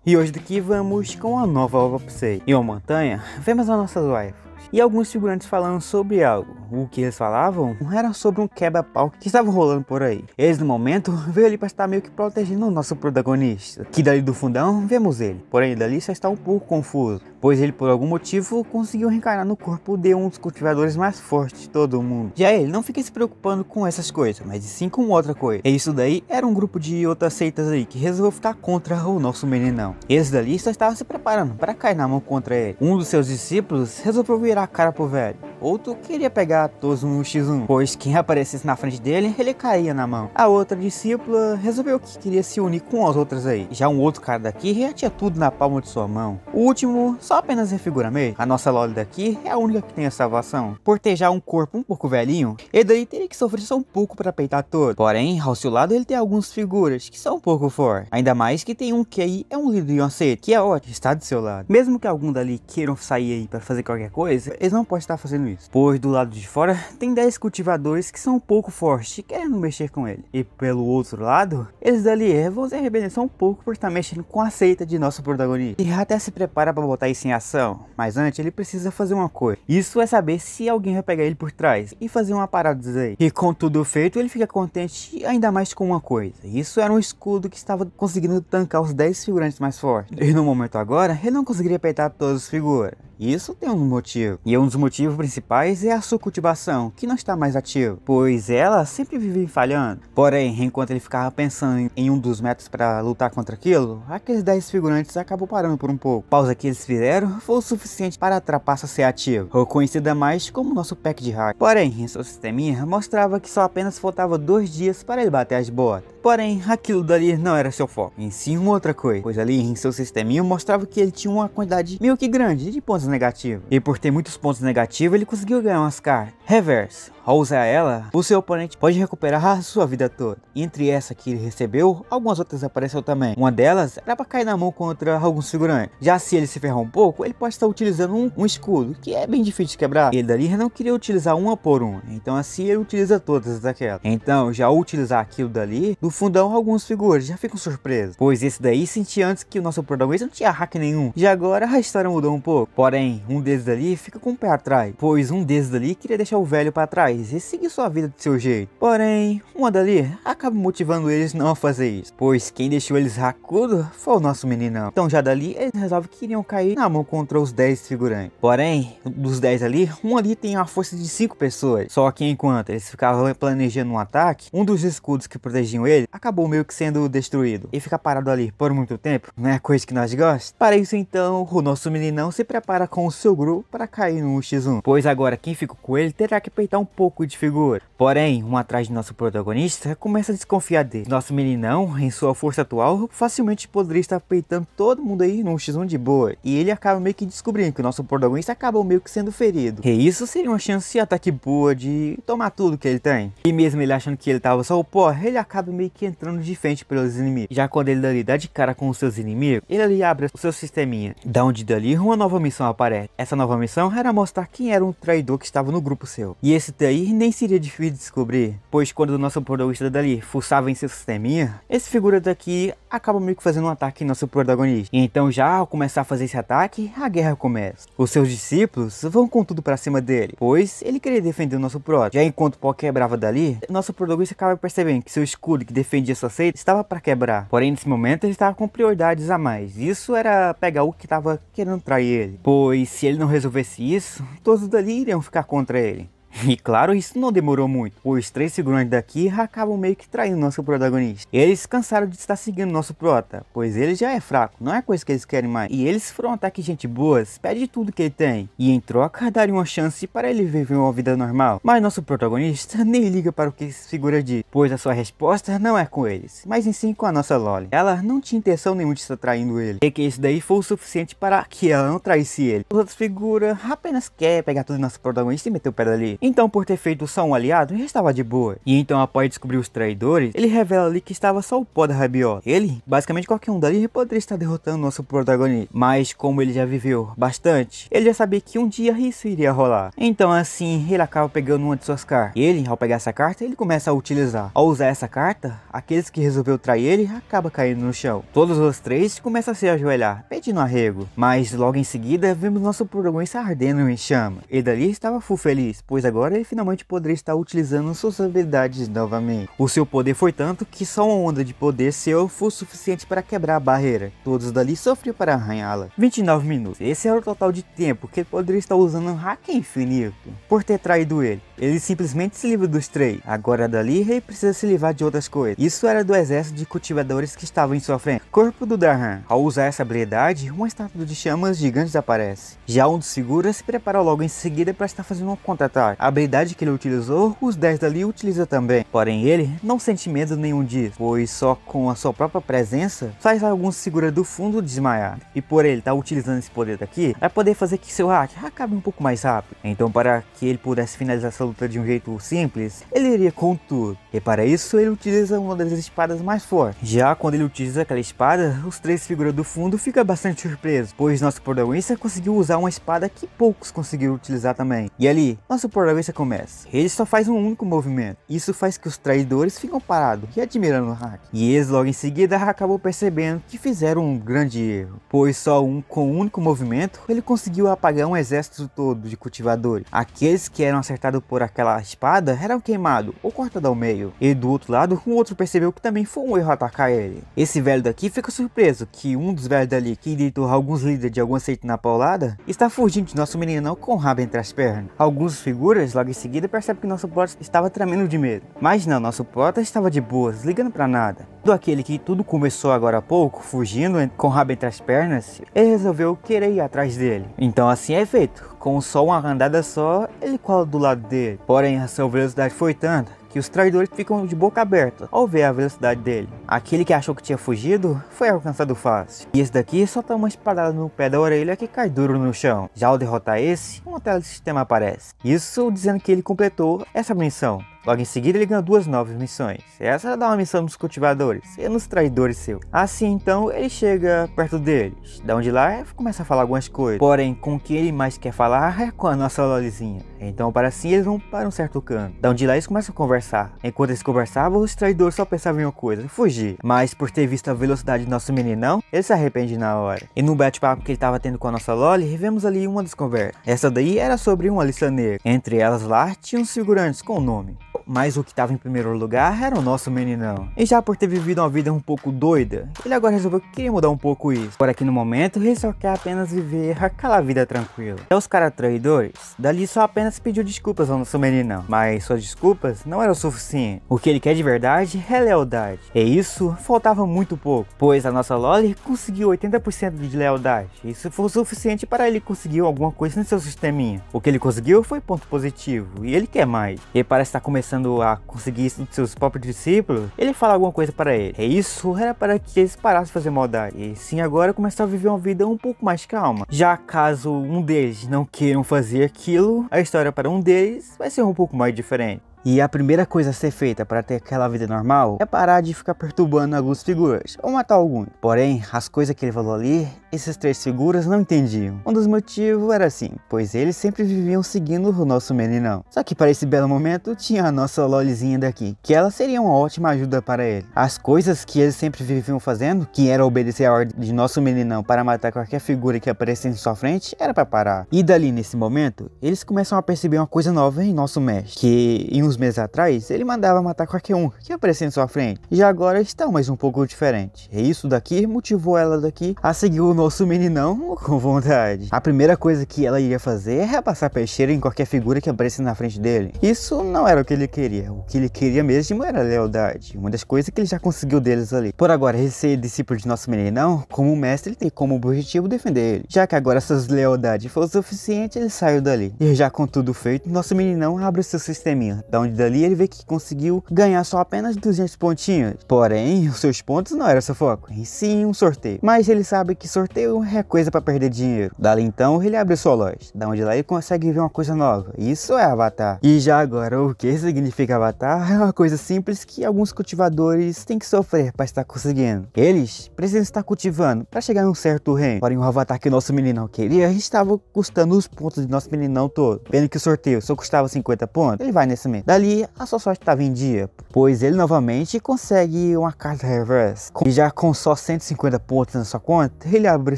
E hoje daqui vamos com uma nova ova pra você. Em uma montanha, vemos as nossas waifus e alguns figurantes falando sobre algo. O que eles falavam era sobre um quebra-pau que estava rolando por aí. Eles no momento veio ali para estar meio que protegendo o nosso protagonista, que dali do fundão vemos ele, porém dali só está um pouco confuso, pois ele por algum motivo conseguiu reencarnar no corpo de um dos cultivadores mais fortes de todo o mundo. Já ele não fica se preocupando com essas coisas, mas sim com outra coisa. E isso daí era um grupo de outras seitas aí que resolveu ficar contra o nosso meninão. Esse dali só estava se preparando para cair na mão contra ele. Um dos seus discípulos resolveu virar a cara pro velho. Outro queria pegar todos no X1, pois quem aparecesse na frente dele, ele caía na mão. A outra discípula resolveu que queria se unir com as outras aí. Já um outro cara daqui já tinha tudo na palma de sua mão. O último só apenas refigura meio. A nossa Loli daqui é a única que tem a salvação. Por ter já um corpo um pouco velhinho, ele daí teria que sofrer só um pouco para peitar todo. Porém, ao seu lado ele tem algumas figuras que são um pouco fortes. Ainda mais que tem um que aí é um líder de uma seita, que é ótimo, está do seu lado. Mesmo que algum dali queiram sair aí para fazer qualquer coisa, eles não podem estar fazendo isso, pois do lado de fora tem 10 cultivadores que são um pouco fortes e querendo mexer com ele. E pelo outro lado, eles dali vão se arrepender só um pouco por estar mexendo com a seita de nosso protagonista. E até se prepara para botar isso em ação, mas antes ele precisa fazer uma coisa. Isso é saber se alguém vai pegar ele por trás e fazer uma parada aí. E com tudo feito, ele fica contente ainda mais com uma coisa. Isso era um escudo que estava conseguindo tancar os 10 figurantes mais fortes. E no momento agora, ele não conseguiria peitar todas as figuras. Isso tem um motivo. E um dos motivos principais é a sua cultivação, que não está mais ativa, pois ela sempre vive falhando. Porém, enquanto ele ficava pensando em um dos métodos para lutar contra aquilo, aqueles 10 figurantes acabou parando por um pouco. A pausa que eles fizeram foi o suficiente para a trapaça ser ativa, ou conhecida mais como nosso pack de hack. Porém, em seu sisteminha mostrava que só apenas faltava 2 dias para ele bater as botas. Porém, aquilo dali não era seu foco, em sim uma outra coisa, pois ali em seu sisteminha mostrava que ele tinha uma quantidade meio que grande de pontos negativos. E por ter muitos pontos negativos, ele conseguiu ganhar umas cartas. Reverse. Ao usar ela, o seu oponente pode recuperar a sua vida toda. Entre essa que ele recebeu, algumas outras apareceram também. Uma delas era para cair na mão contra alguns figurantes. Já se ele se ferrar um pouco, ele pode estar utilizando um escudo, que é bem difícil de quebrar. Ele dali não queria utilizar uma por uma, então assim ele utiliza todas daquelas. Então, já ao utilizar aquilo dali, no fundão alguns figuras já ficam surpresos, pois esse daí sentia antes que o nosso protagonista não tinha hack nenhum. Já agora a história mudou um pouco. Porém, um deles dali fica com o pé atrás, pois um deles dali queria deixar o velho para trás e seguir sua vida do seu jeito. Porém, uma dali acaba motivando eles não a fazer isso, pois quem deixou eles racudo foi o nosso meninão. Então já dali eles resolvem que iriam cair na mão contra os 10 figurantes. Porém, dos 10 ali, um ali tem uma força de 5 pessoas. Só que enquanto eles ficavam planejando um ataque, um dos escudos que protegiam ele acabou meio que sendo destruído. E fica parado ali por muito tempo, não é coisa que nós gostamos. Para isso então, o nosso meninão se prepara com o seu grupo para cair no X1, pois agora quem fica com ele terá que peitar um pouco de figura. Porém, um atrás de nosso protagonista começa a desconfiar dele. Nosso meninão, em sua força atual, facilmente poderia estar peitando todo mundo aí no X1 de boa. E ele acaba meio que descobrindo que o nosso protagonista acaba meio que sendo ferido. E isso seria uma chance até que boa de tomar tudo que ele tem. E mesmo ele achando que ele tava só o pó, ele acaba meio que entrando de frente pelos inimigos. Já quando ele dali dá de cara com os seus inimigos, ele ali abre o seu sisteminha. Da onde dali uma nova missão aparece. Essa nova missão era mostrar quem era um traidor que estava no grupo seu. E esse daí nem seria difícil de descobrir, pois quando o nosso protagonista dali fuçava em seu sisteminha, esse figura daqui acaba meio que fazendo um ataque em nosso protagonista. E então já ao começar a fazer esse ataque, a guerra começa. Os seus discípulos vão com tudo pra cima dele, pois ele queria defender o nosso prota. Já enquanto o pó quebrava dali, nosso protagonista acaba percebendo que seu escudo que defendia sua seita estava para quebrar. Porém nesse momento ele estava com prioridades a mais. Isso era pegar o que estava querendo trair ele, pois se ele não resolvesse isso, todos dali iriam ficar contra ele. E claro, isso não demorou muito, pois 3 figurantes daqui acabam meio que traindo nosso protagonista. Eles cansaram de estar seguindo nosso prota, pois ele já é fraco, não é coisa que eles querem mais. E eles foram um ataque gente boas, pede tudo que ele tem, e em troca daria uma chance para ele viver uma vida normal. Mas nosso protagonista nem liga para o que esse figura diz, pois a sua resposta não é com eles, mas em sim com a nossa Loli. Ela não tinha intenção nenhuma de estar traindo ele, e que isso daí foi o suficiente para que ela não traísse ele. Os outros figuras apenas querem pegar tudo do nosso protagonista e meter o pé dali. Então, por ter feito só um aliado, já estava de boa. E então, após descobrir os traidores, ele revela ali que estava só o pó da rabiola. Ele, basicamente qualquer um dali, poderia estar derrotando nosso protagonista. Mas como ele já viveu bastante, ele já sabia que um dia isso iria rolar. Então assim, ele acaba pegando uma de suas cartas. Ele, ao pegar essa carta, ele começa a utilizar. Ao usar essa carta, aqueles que resolveu trair ele, acaba caindo no chão. Todos os três começam a se ajoelhar, pedindo arrego. Mas logo em seguida, vemos nosso protagonista ardendo em chama. Ele dali estava full feliz, pois agora ele finalmente poderia estar utilizando suas habilidades novamente. O seu poder foi tanto que só uma onda de poder seu foi suficiente para quebrar a barreira. Todos dali sofriam para arranhá-la. 29 minutos. Esse era o total de tempo que ele poderia estar usando um hack infinito. Por ter traído ele, ele simplesmente se livra dos três. Agora dali ele precisa se livrar de outras coisas. Isso era do exército de cultivadores que estavam em sua frente. Corpo do Darhan. Ao usar essa habilidade, uma estátua de chamas gigantes aparece. Já um dos figuras se prepara logo em seguida para estar fazendo um contra-ataque. A habilidade que ele utilizou, os 10 dali utiliza também. Porém ele não sente medo nenhum disso, pois só com a sua própria presença faz alguns seguras do fundo desmaiar. E por ele estar utilizando esse poder daqui, vai poder fazer que seu hack acabe um pouco mais rápido. Então para que ele pudesse finalizar essa luta de um jeito simples, ele iria com tudo. E para isso ele utiliza uma das espadas mais fortes. Já quando ele utiliza aquela espada, os três figuras do fundo ficam bastante surpresos, pois nosso protagonista conseguiu usar uma espada que poucos conseguiram utilizar também. E ali, nosso protagonista começa. Ele só faz um único movimento. Isso faz que os traidores ficam parados e admirando o hack. E eles logo em seguida acabam percebendo que fizeram um grande erro, pois só com um único movimento ele conseguiu apagar um exército todo de cultivadores. Aqueles que eram acertados por aquela espada eram queimados ou cortados ao meio. E do outro lado, um outro percebeu que também foi um erro atacar ele. Esse velho daqui fica surpreso que um dos velhos dali que deitou alguns líderes de algum seito na paulada está fugindo de nosso meninão com o rabo entre as pernas. Alguns figuras logo em seguida percebem que nosso prota estava tremendo de medo. Mas não, nosso prota estava de boas, ligando pra nada. Do aquele que tudo começou agora há pouco, fugindo com o rabo entre as pernas, ele resolveu querer ir atrás dele. Então assim é feito, com só uma andada só, ele cola do lado dele. Porém a sua velocidade foi tanta que os traidores ficam de boca aberta ao ver a velocidade dele. Aquele que achou que tinha fugido foi alcançado fácil. E esse daqui só toma uma espadada no pé da orelha que cai duro no chão. Já ao derrotar esse, uma tela de sistema aparece. Isso dizendo que ele completou essa missão. Logo em seguida ele ganha duas novas missões. Essa dá uma missão nos cultivadores e nos traidores seus. Assim então ele chega perto deles. Da onde lá começa a falar algumas coisas. Porém com o que ele mais quer falar é com a nossa Lolizinha. Então para assim eles vão para um certo canto. Da onde lá eles começam a conversar. Enquanto eles conversavam, os traidores só pensavam em uma coisa: fugir. Mas por ter visto a velocidade do nosso meninão, ele se arrepende na hora. E no bate-papo que ele estava tendo com a nossa Loli, vemos ali uma das conversas. Essa daí era sobre uma lista negra. Entre elas lá tinham os figurantes com o nome. Mas o que estava em primeiro lugar era o nosso meninão. E já por ter vivido uma vida um pouco doida, ele agora resolveu que queria mudar um pouco isso. Por aqui no momento, ele só quer apenas viver aquela vida tranquila. E os caras traidores, dali só apenas pediu desculpas ao nosso meninão. Mas suas desculpas não eram o suficiente. O que ele quer de verdade é lealdade. E isso faltava muito pouco, pois a nossa Loli conseguiu 80% de lealdade. Isso foi o suficiente para ele conseguir alguma coisa no seu sisteminha. O que ele conseguiu foi ponto positivo, e ele quer mais. E parece estar começando a conseguir isso dos seus próprios discípulos, ele fala alguma coisa para ele. E isso era para que eles parassem de fazer maldade. E sim, agora começar a viver uma vida um pouco mais calma. Já caso um deles não queiram fazer aquilo, a história para um deles vai ser um pouco mais diferente. E a primeira coisa a ser feita para ter aquela vida normal é parar de ficar perturbando algumas figuras, ou matar alguns. Porém, as coisas que ele falou ali, esses três figuras não entendiam. Um dos motivos era assim, pois eles sempre viviam seguindo o nosso meninão. Só que para esse belo momento tinha a nossa Lolizinha daqui, que ela seria uma ótima ajuda para ele. As coisas que eles sempre viviam fazendo, que era obedecer a ordem de nosso meninão para matar qualquer figura que aparecesse em sua frente, era para parar. E dali nesse momento, eles começam a perceber uma coisa nova em nosso mestre, que em uns meses atrás, ele mandava matar qualquer um que aparecia em sua frente. Já agora está mais um pouco diferente. E isso daqui motivou ela daqui a seguir o nosso meninão com vontade. A primeira coisa que ela ia fazer é passar peixeira em qualquer figura que aparecesse na frente dele. Isso não era o que ele queria. O que ele queria mesmo era lealdade. Uma das coisas que ele já conseguiu deles ali. Por agora, ele ser discípulo de nosso meninão, como mestre, ele tem como objetivo defender ele. Já que agora essas lealdades foram suficientes, ele saiu dali. E já com tudo feito, nosso meninão abre seu sisteminha. Da onde dali ele vê que conseguiu ganhar só apenas 200 pontinhos. Porém, os seus pontos não eram seu foco, em sim um sorteio. Mas ele sabe que sorteio é coisa para perder dinheiro. Dali então ele abre sua loja, da onde lá ele consegue ver uma coisa nova. Isso é Avatar. E já agora, o que significa Avatar é uma coisa simples que alguns cultivadores têm que sofrer para estar conseguindo. Eles precisam estar cultivando para chegar em um certo reino. Porém, o Avatar que o nosso meninão queria estava custando os pontos de nosso meninão todo. Vendo que o sorteio só custava 50 pontos, ele vai nesse mês. Dali, a sua sorte estava em dia, pois ele novamente consegue uma carta reverse. E já com só 150 pontos na sua conta, ele abre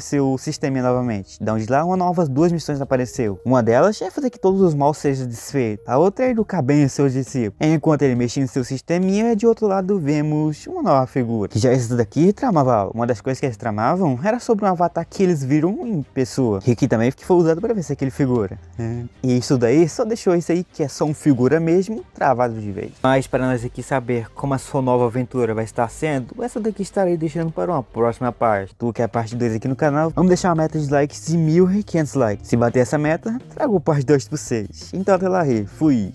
seu sistema novamente. Da onde lá, novas duas missões apareceu. Uma delas é fazer que todos os maus sejam desfeitos. A outra é educar bem os seus discípulos. Enquanto ele mexe em seu sisteminha, de outro lado vemos uma nova figura. Que já esses daqui tramava. Uma das coisas que eles tramavam era sobre um avatar que eles viram em pessoa. E que também foi usado para ver se aquele figura. E isso daí só deixou isso aí, que é só um figura mesmo, travado de vez. Mas para nós aqui saber como a sua nova aventura vai estar sendo, essa daqui estarei deixando para uma próxima parte. Tu quer parte 2 aqui no canal? Vamos deixar uma meta de likes de 1.500 likes. Se bater essa meta, trago parte 2 para vocês. Então até lá, fui!